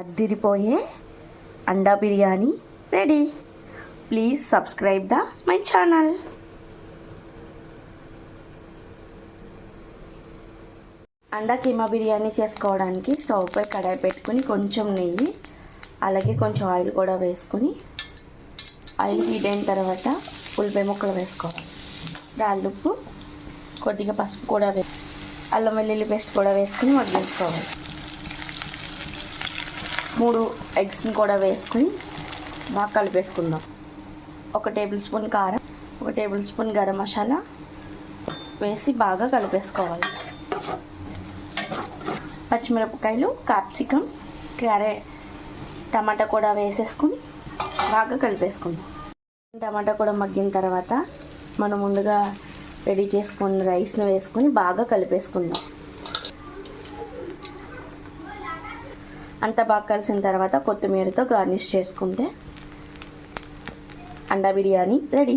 అద్దిరిపోయే అండా biryani ready. Please subscribe the my channel. అండా కీమా బిర్యానీ చేసుకోవడానికి స్టవ్ పై కడాయి పెట్టుకుని కొంచెం నెయ్యి అలాగే కొంచెం ఆయిల్ కూడా వేసుకుని ఆయిల్ హీట్ అయిన తర్వాత ఉల్లిపాయ ముక్కలు వేసుకోవాలి. రాళ్ళుప్పు, కొద్దిగా పసుపు కూడా అల్లం వెల్లుల్లి పేస్ట్ కూడా వేసుకుని మగ్గించుకోవాలి. 3 ఎగ్స్ని కూడా వేసుకుని బాగా కలిపేసుకుందాం. 1 టేబుల్ స్పూన్ కారం, 1 టేబుల్ స్పూన్ గరం మసాలా వేసి బాగా కలిపేసుకోవాలి. పచ్చిమిరపకాయలు, క్యాప్సికమ్, క్యారెట్, టమాటా కూడా వేసేసుకుని బాగా కలిపేసుకుందాం. టమాటా కూడా మగ్గిన తర్వాత మనం ముందుగా రెడీ చేసుకున్న రైస్ని వేసుకుని బాగా కలిపేసుకుందాం. అంతా బాగా కలిసిన తర్వాత కొత్తిమీరతో గార్నిష్ చేసుకుంటే అండా బిర్యానీ రెడీ.